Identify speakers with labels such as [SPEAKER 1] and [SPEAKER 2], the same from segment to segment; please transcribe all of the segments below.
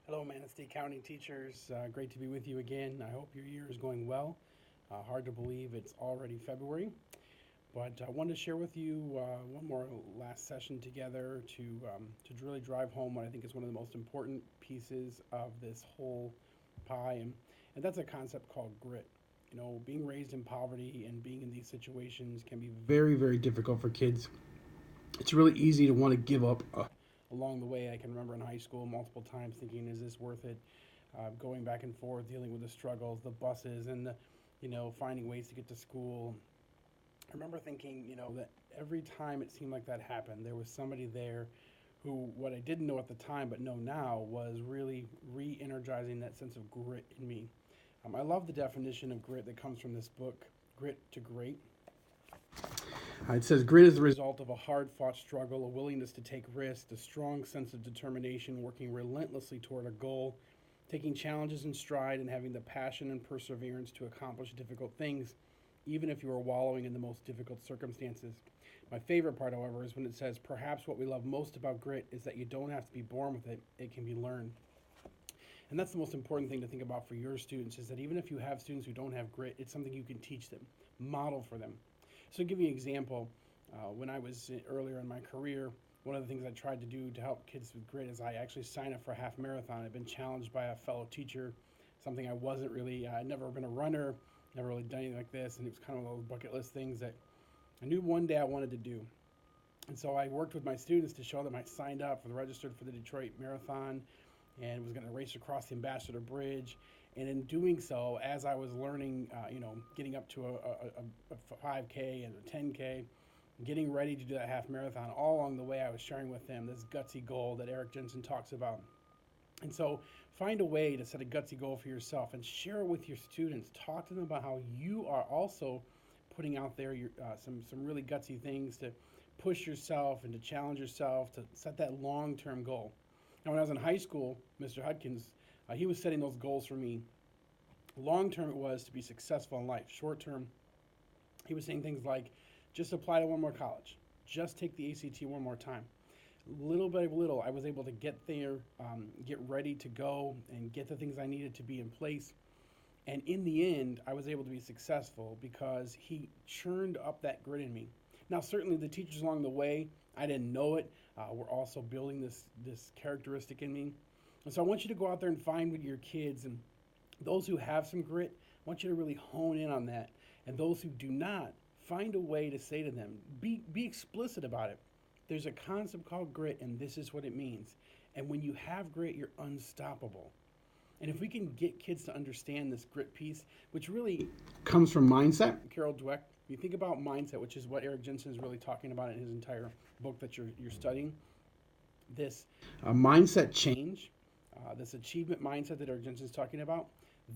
[SPEAKER 1] Hello, Manistee County teachers. Great to be with you again. I hope your year is going well. Hard to believe it's already February, but I wanted to share with you one more last session together to really drive home what I think is one of the most important pieces of this whole pie, and that's a concept called grit. You know, being raised in poverty and being in these situations can be very, very difficult for kids. It's really easy to want to give up along the way. I can remember in high school multiple times thinking, is this worth it? Going back and forth, dealing with the struggles, the buses, and finding ways to get to school. I remember thinking, that every time it seemed like that happened, there was somebody there who, what I didn't know at the time but know now, was really re energizing that sense of grit in me. I love the definition of grit that comes from this book, Grit to Great. It says grit is the result of a hard fought struggle, a willingness to take risks, a strong sense of determination, working relentlessly toward a goal, taking challenges in stride, and having the passion and perseverance to accomplish difficult things, even if you are wallowing in the most difficult circumstances. My favorite part, however, is when it says, perhaps what we love most about grit is that you don't have to be born with it, it can be learned. And that's the most important thing to think about for your students is that even if you have students who don't have grit, it's something you can teach them, model for them. So, to give you an example, when I was earlier in my career, one of the things I tried to do to help kids with grit is I actually signed up for a half marathon. I'd been challenged by a fellow teacher, something I wasn't really, I'd never been a runner, never really done anything like this, and it was kind of one of those bucket list things that I knew one day I wanted to do. And so I worked with my students to show them I signed up for the registered for the Detroit Marathon and was going to race across the Ambassador Bridge. And in doing so, as I was learning, getting up to a 5K and a 10K, getting ready to do that half marathon, all along the way, I was sharing with them this gutsy goal that Eric Jensen talks about. And so find a way to set a gutsy goal for yourself and share it with your students. Talk to them about how you are also putting out there some really gutsy things to push yourself and to challenge yourself to set that long-term goal. Now, when I was in high school, Mr. Hudkins, he was setting those goals for me. Long term, it was to be successful in life. Short term, he was saying things like, just apply to one more college, just take the ACT one more time. Little by little, I was able to get there, get ready to go, and get the things I needed to be in place. And in the end, I was able to be successful because he churned up that grit in me. Now, certainly the teachers along the way, I didn't know it, were also building this characteristic in me. And so I want you to go out there and find with your kids and those who have some grit, I want you to really hone in on that. And those who do not, find a way to say to them, be explicit about it. There's a concept called grit, and this is what it means. And when you have grit, you're unstoppable. And if we can get kids to understand this grit piece, which really comes from mindset, Carol Dweck, you think about mindset, which is what Eric Jensen is really talking about in his entire book that you're studying, this mindset change, this achievement mindset that Eric Jensen is talking about,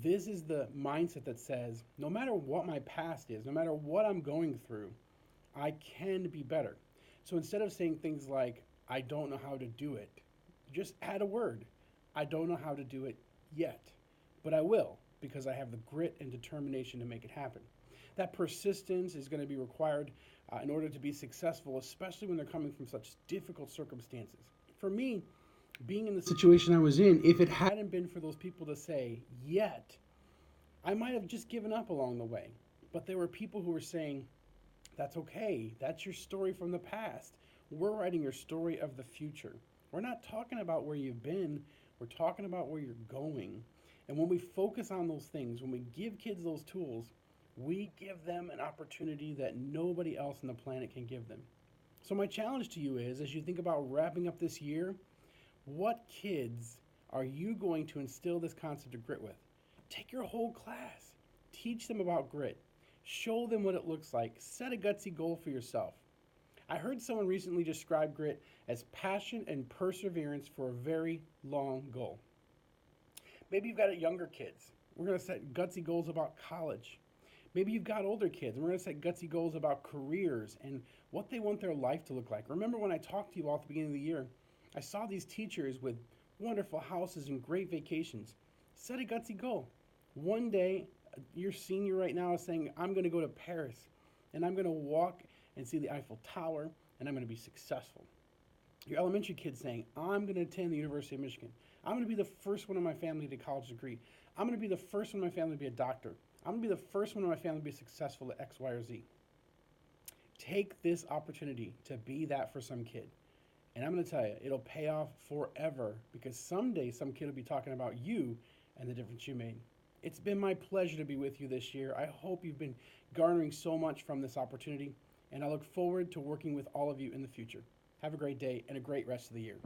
[SPEAKER 1] this is the mindset that says, no matter what my past is, no matter what I'm going through, I can be better. So instead of saying things like, I don't know how to do it, just add a word. I don't know how to do it yet, but I will because I have the grit and determination to make it happen. That persistence is going to be required in order to be successful, especially when they're coming from such difficult circumstances. For me, being in the situation I was in, if it hadn't been for those people to say, yet, I might have just given up along the way. But there were people who were saying, that's okay. That's your story from the past. We're writing your story of the future. We're not talking about where you've been. We're talking about where you're going. And when we focus on those things, when we give kids those tools, we give them an opportunity that nobody else on the planet can give them. So my challenge to you is, as you think about wrapping up this year, what kids are you going to instill this concept of grit with? Take your whole class. Teach them about grit. Show them what it looks like. Set a gutsy goal for yourself. I heard someone recently describe grit as passion and perseverance for a very long goal. Maybe you've got younger kids. We're going to set gutsy goals about college. Maybe you've got older kids, and we're going to set gutsy goals about careers and what they want their life to look like. Remember when I talked to you all at the beginning of the year, I saw these teachers with wonderful houses and great vacations. Set a gutsy goal. One day, your senior right now is saying, I'm going to go to Paris, and I'm going to walk and see the Eiffel Tower, and I'm going to be successful. Your elementary kid saying, I'm going to attend the University of Michigan. I'm going to be the first one in my family to get a college degree. I'm going to be the first one in my family to be a doctor. I'm going to be the first one in my family to be successful at X, Y, or Z. Take this opportunity to be that for some kid. And I'm going to tell you, it'll pay off forever because someday some kid will be talking about you and the difference you made. It's been my pleasure to be with you this year. I hope you've been garnering so much from this opportunity, and I look forward to working with all of you in the future. Have a great day and a great rest of the year.